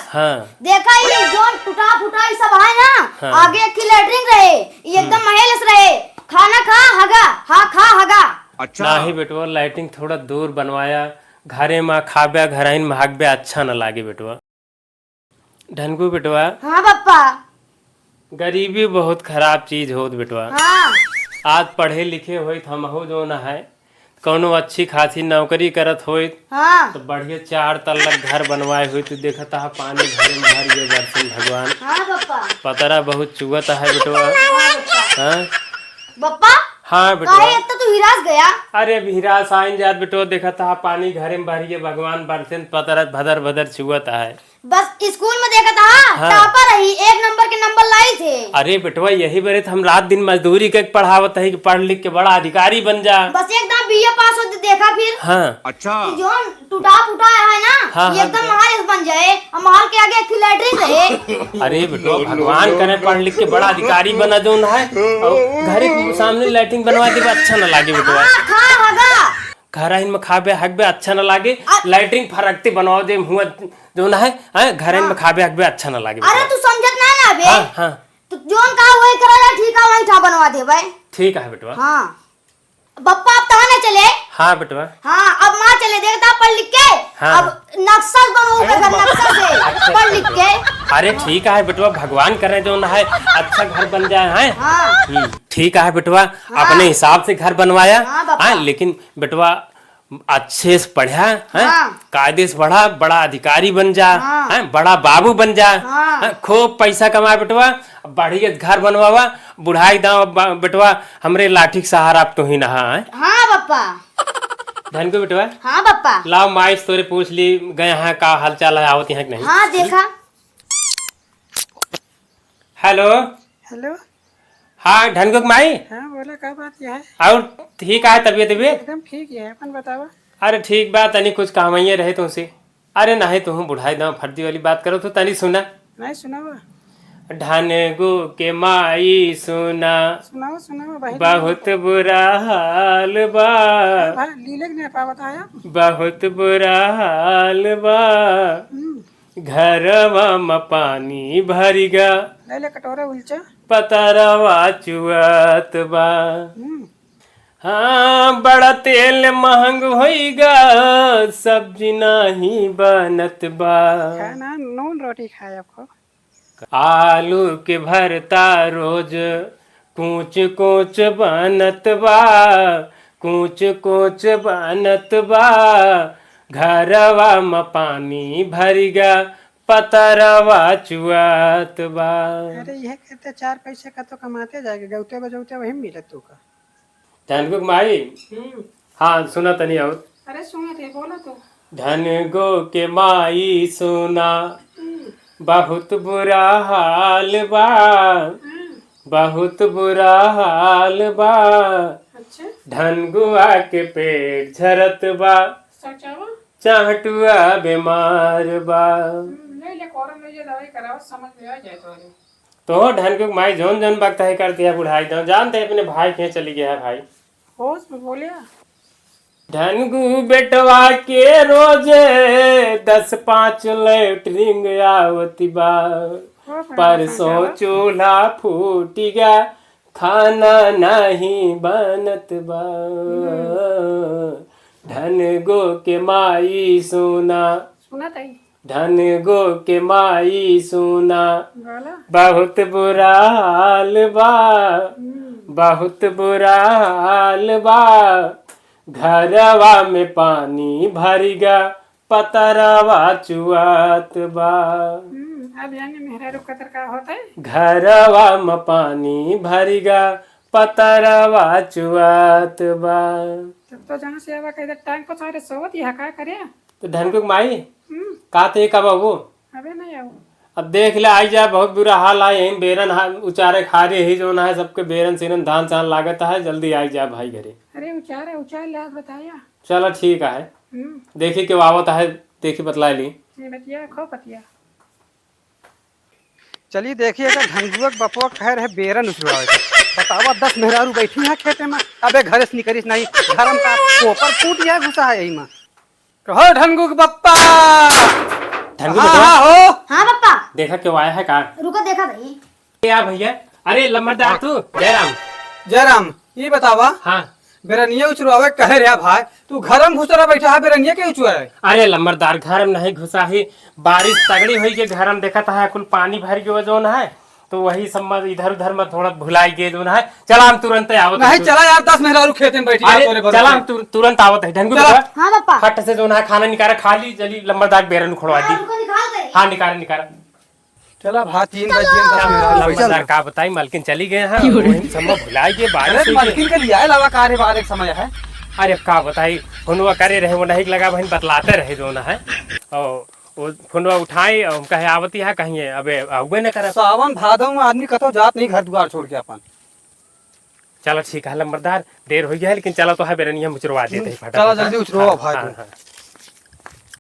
हाँ। देखा ये जो टूटा फूटा ये सब है ना। हाँ। आगे एक लेटरिन रहे, ये एकदम महलस रहे। खाना खा हगा, हाँ खा हगा। अच्छा नाही बेटवा, लाइटिंग थोड़ा दूर बनवाया, घरे में खाबे घराइन में हाकबे अच्छा न लागे बेटवा। ढनगू बेटवा, हाँ पप्पा। गरीबी बहुत खराब चीज होत बेटवा। हाँ आज पढ़े लिखे होइत हमहू जो न है, कौनो अच्छी खासी नौकरी करत होइत हाँ तो बढ़िया 4 तल्लक घर बनवाए हुई तो देखता है पानी भरे में भर गए बरसन भगवान। हाँ पप्पा। पतरा बहुत चुगत है बेटवा। हाँ पप्पा। हाँ पप्पा हाँ काहे बेटवा। इतना तू हिरास गया? अरे अब हिरास आइन जात बेटवा, देखता है पानी घरे में भर गए भगवान बरसन पतरा भदर भदर चुगत है। बस स्कूल में देखा था हाँ। टॉपर रही, 1 नंबर के नंबर लाई थे। अरे बेटवा यही बरे हम रात दिन मजदूरी के पढ़ावत है कि पढ़ लिख के बड़ा अधिकारी बन जा। बस एकदम बीए पास होते देखा फिर। हाँ अच्छा कि जो टूटा फूटा है ना, हाँ, ये हाँ, एकदम महल बन जाए और महल के आगे एक लेटरिन रहे। अरे बेटवा भगवान करे पढ़ लिख के बड़ा अधिकारी बना जो है, और घरे के सामने लाइटिंग बनवा दे अच्छा न लागे बेटवा। हाँ खा हगा। घर में खाबे हकबे अच्छा न लागे, लाइटिंग फरकते बनवा दे हुआ जो न है, घर में खाबे हकबे अच्छा न लागे अरे बेटवा। तू समझत ना ना बे। हाँ हाँ तो जोन कहा वही करा, ठीक है वही ठा बनवा दे भाई। ठीक है बेटवा। हाँ पप्पा अब तहाँ न चले। हाँ बेटवा। हाँ अब माँ चले, देखता पढ़ लिख के। हाँ। अब नक्शा बनोगे घर नक्शा से पढ़ लिख के। अरे ठीक है बेटवा, भगवान करे जो न है अच्छा घर बन जाए है। हाँ ठीक है बेटवा, अपने हिसाब से घर बनवाया। हाँ बाबा। हाँ लेकिन बेटवा अच्छे से पढ़ा है, हाँ। कायदे से पढ़ा, बड़ा अधिकारी बन जा हाँ। है, बड़ा बाबू बन जा। हाँ। है, खूब पैसा कमा बेटवा, बढ़िया घर बनवावा, बुढ़ाई दाव बेटवा हमरे लाठी के सहारा अब तो ही नहा है। हाँ पप्पा। धन को बेटवा हाँ पप्पा। लाओ माइस तोरे पूछ ली गए हैं का हाल चाल है, आवत यहाँ कि नहीं। हाँ देखा। Hello hello. हाँ ढनगुक माई। हाँ बोला, क्या बात यह है? और ठीक है तबीयत तबीयत? एकदम ठीक है, अपन बतावा। अरे ठीक बात, तनी कुछ काम ही रहे तुमसे। अरे नहीं तुम बुढ़ाई दाम फर्जी वाली बात करो तो तनी सुना। नहीं सुनावा। ढनगु के माई सुना, सुनाओ सुनाओ भाई। बहुत बुरा हाल बा, भाई लीले नहीं पा बताया। बहुत बुरा हाल बा, घरवा में पानी भरी गा, ले ले कटोरा उलचा। पतरवा चुआत बा। हाँ बड़ा तेल महंग होइगा, सब्जी नहीं बनत बा, खाना नून रोटी खाए आपको। आलू के भरता रोज कूच कूच बनत बा, कूच कूच बनत बा, घरवा में पानी भरिगा, पतरवा चुआत बा। अरे यह कहते 4 पैसे का तो कमाते जाएगा, गौते बजौते वही मिले तू का। धनगो माई। हाँ सुना तनी और। अरे सुना थे, बोला तो। धनगो के माई सुना, बहुत बुरा हाल बा, बहुत बुरा हाल बा, अच्छा धनगुआ के पेट झरत बा, सचावा। चाहटुआ बीमार बा। ले ले कोरम ले दवाई कराओ, समझ में आ जाए तो। तो ढनगुक माई जोन जोन वक्त है करती है बुढ़ाई तो जानते अपने भाई के चली गया है भाई। होश में बोलिया। ढनगू बेटवा के रोजे 10-5 लेटरिंग आवती बा, परसों चूल्हा फूट गया, खाना नहीं बनत बा, ढनगो के माई सुना, सुना तई। ढनगो के माई सुना, बोला। बहुत बुरा हाल बा, बहुत बुरा हाल बा, घरवा में पानी भरिगा, पतरवा चुआत बा, अब यानी मेहरा रुक कतर का होता है। घरवा में पानी भरिगा, पतरवा चुआत बा। तब तो जहाँ से आवा कहते टांग को सारे सोवत यह का करे। तो धनकुक माई कहते कब वो अबे नहीं आओ। अब देख ले आई जा, बहुत बुरा हाल है यही बेरन उचारे खारे ही जो ना है, सबके बेरन सिरन धान सान लागत है, जल्दी आई जा भाई घरे। अरे उचार उचार लाद बताया। चलो ठीक है, देखी के आवत है, देखी बतला ली। ये बतिया खो पतिया। चलिए देखिए धनगुआ बपुआ खैर है बेरन उछलवावे बतावा 10 मेहरारू बैठी है खेते में, अबे घरे से निकलिस नहीं, घरम का ऊपर फूट गया घुसा है यही में। कहो ढनगुक बप्पा। धनगु हाँ बेटवा हाँ हो। हाँ देखा क्यों आया है का? रुको देखा भाई। क्या भैया? अरे लम्बरदार तू जयराम। जयराम ये बतावा हाँ बेरनिया उचरवावे कहे रे भाई तू घर में घुस रहा बैठा है बेरनिया के उचुआए अरे लम्बरदार घर में नहीं घुसा ही, बारिश तगड़ी हुई के घर में देखा था कुल पानी भर के जो है, तो वही सब में इधर उधर में थोड़ा भुलाई गए जो है। चला हम तुरंत आवत नहीं चला यार 10 मेहरारू खेते में बैठी है तोरे अरे चला हम तुरंत आवत है ढंगू चला। हाँ पापा। फट से जो है खाना निकाला खा ली, जल्दी लम्बरदार बेरन खोलवा दी। रुको निकाल दे। हाँ निकाला चला भाई 3 बज गए 10 मेहरारू लम्बरदार का बताई मालकिन चली गए हैं, वही सब में भुलाई गए बारिश अरे हुई के। मालकिन के लिए आए लावा कार्य बार एक समय है। अरे का बताई फोनवा करे रहे वो नहीं लगा बहन बतलाते रहे जो है, और वो फोनवा उठाए और कहे आवती है कहीं अबे अगुए न करे। सावन भादों में आदमी कतो जात नहीं घर द्वार छोड़ के अपन। चलो ठीक है लम्बरदार, देर हो गया है लेकिन चलो तो है बेरनिया मुचरवा देते हैं चलो जल्दी उचरो भाई हाँ, तू। हाँ।